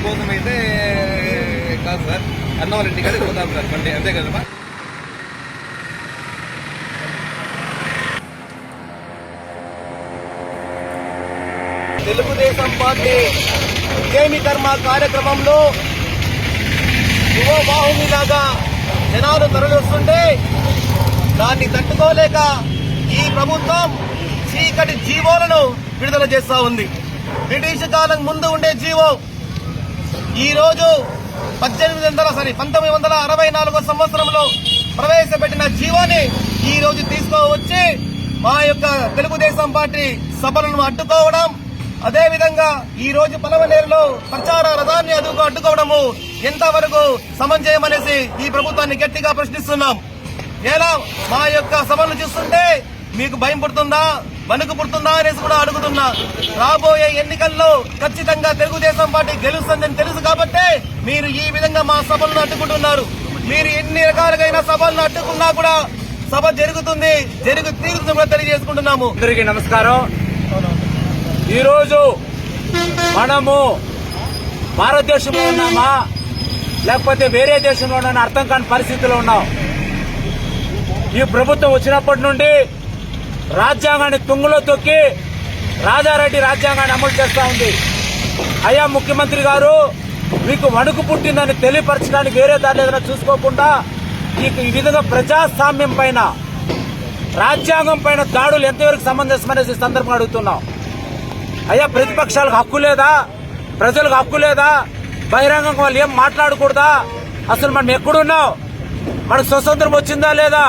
కోసం అయితే కాదు సార్, అన్న వాళ్ళ ఇంటికి పోతాం సార్ బండి, అంతే కదా. తెలుగుదేశం పార్టీ విజయమి కర్మ కార్యక్రమంలో యువబాహునిలాగా జనాలు తరలిస్తుంటే దాన్ని తట్టుకోలేక ఈ ప్రభుత్వం చీకటి జీవోలను విడుదల చేస్తా ఉంది. బ్రిటిష్ కాలం ముందు ఉండే జీవో ఈ రోజు 1964 సంవత్సరంలో ప్రవేశపెట్టిన జీవోని ఈ రోజు తీసుకువచ్చి మా యొక్క తెలుగుదేశం పార్టీ సభలను అడ్డుకోవడం, అదేవిధంగా ఈ రోజు పలమనేరులో ప్రచార రథాన్ని అడ్డుకోవడము ఎంతవరకు సమంజయమనేసి ఈ ప్రభుత్వాన్ని గట్టిగా ప్రశ్నిస్తున్నాం. ఎలా మా యొక్క సభలను చూస్తుంటే మీకు భయం పుడుతుందా, వణుకు పుడుతుందా అనేసి కూడా అడుగుతున్నా. రాబోయే ఎన్నికల్లో ఖచ్చితంగా తెలుగుదేశం పార్టీ గెలుస్తుందని తెలుసు కాబట్టే మీరు ఈ విధంగా మా సభలను అడ్డుకుంటున్నారు. మీరు ఎన్ని రకాలుగా సభలను అడ్డుకున్నా కూడా సభ జరుగుతుంది, తీరుతుంది కూడా తెలియజేసుకుంటున్నాము. అందరికీ నమస్కారం. ఈరోజు మనము భారతదేశంలో ఉన్నామా లేకపోతే వేరే దేశంలో ఉన్నామని అర్థం కాని పరిస్థితిలో ఉన్నాం. ఈ ప్రభుత్వం వచ్చినప్పటి నుండి రాజ్యాంగాన్ని తుంగలో తొక్కి రాజారెడ్డి రాజ్యాంగాన్ని అమలు చేస్తా ఉంది. అయ్యా ముఖ్యమంత్రి గారు, మీకు వణుకు పుట్టిందని తెలియపరచడానికి వేరే దారి ఏదైనా చూసుకోకుండా ఈ విధంగా ప్రజాస్వామ్యం పైన, రాజ్యాంగం పైన దాడులు ఎంతవరకు సమంజసమనేసి సందర్భంగా అడుగుతున్నాం. అయ్యా ప్రతిపక్షాలకు హక్కు లేదా, ప్రజలకు హక్కు లేదా, బహిరంగంగా వాళ్ళు ఏం మాట్లాడకూడదా? అసలు మనం ఎక్కడున్నాం? మనకు స్వతంత్రం వచ్చిందా లేదా?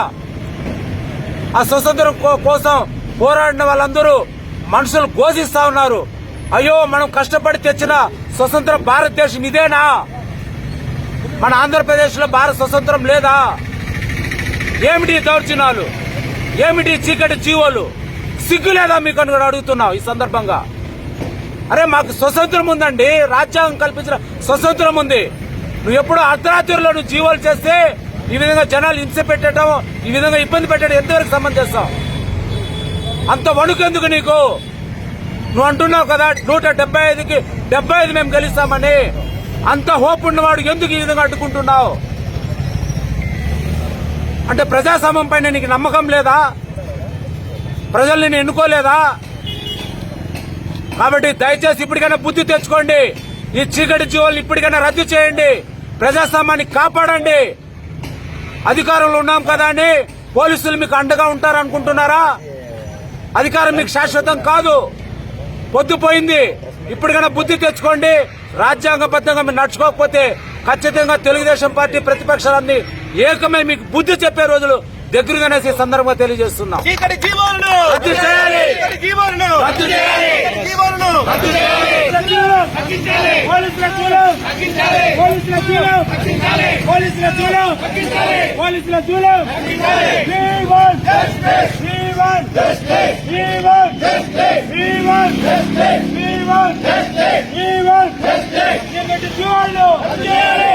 ఆ స్వతంత్రం కోసం పోరాడిన వాళ్ళందరూ మనుషులు ఘోషిస్తా ఉన్నారు. అయ్యో మనం కష్టపడి తెచ్చిన స్వతంత్ర భారతదేశం ఇదేనా? మన ఆంధ్రప్రదేశ్ లో భారత స్వతంత్రం లేదా? ఏమిటి దౌర్జన్యాలు, ఏమిటి చీకటి జీవోలు? సిగ్గు లేదా మీకు అని కూడా అడుగుతున్నావు ఈ సందర్భంగా. అరే మాకు స్వతంత్రం ఉందండి, రాజ్యాంగం కల్పించిన స్వతంత్రం ఉంది. నువ్వు ఎప్పుడో అర్ధరాత్రిలో నువ్వు జీవోలు చేస్తే ఈ విధంగా జనాలు హింస పెట్టడం, ఈ విధంగా ఇబ్బంది పెట్టడం ఎంతవరకు సమంజసం? అంత వణుకెందుకు నీకు? నువ్వు అంటున్నావు కదా 175కి 75 మేము గెలుస్తామని. అంత హోప్ ఉన్నవాడు ఎందుకు ఈ విధంగా అడ్డుకుంటున్నావు? అంటే ప్రజాస్వామ్యం పైన నీకు నమ్మకం లేదా? ప్రజలు నేను ఎన్నుకోలేదా? కాబట్టి దయచేసి ఇప్పటికైనా బుద్ధి తెచ్చుకోండి. ఈ చీకటి జీవులను ఇప్పటికైనా రద్దు చేయండి, ప్రజాస్వామ్యాన్ని కాపాడండి. అధికారంలో ఉన్నాం కదా అని పోలీసులు మీకు అండగా ఉంటారనుకుంటున్నారా? అధికారం మీకు శాశ్వతం కాదు, పొద్దుపోయింది. ఇప్పటికైనా బుద్ధి తెచ్చుకోండి. రాజ్యాంగబద్ధంగా మీరు నడుచుకోకపోతే ఖచ్చితంగా తెలుగుదేశం పార్టీ ప్రతిపక్షాలన్నీ ఏకమై మీకు బుద్ధి చెప్పే రోజులు దగ్గరగానేసి సందర్భంగా తెలియజేస్తున్నాం. చీకటి జీవోలను రద్దు చేయాలి, చీకటి జీవోలను రద్దు చేయాలి, జీవోలను రద్దు చేయాలి, తగ్గించాలి, పోలీసుల జూలం తగ్గించాలి, పోలీసుల జూలం తగ్గించాలి, పోలీసుల జూలం తగ్గించాలి, పోలీసుల జూలం తగ్గించాలి. We want justice, we want justice, we want justice, we want justice, we want justice, we want justice. చీకటి జీవోలను రద్దు చేయాలి.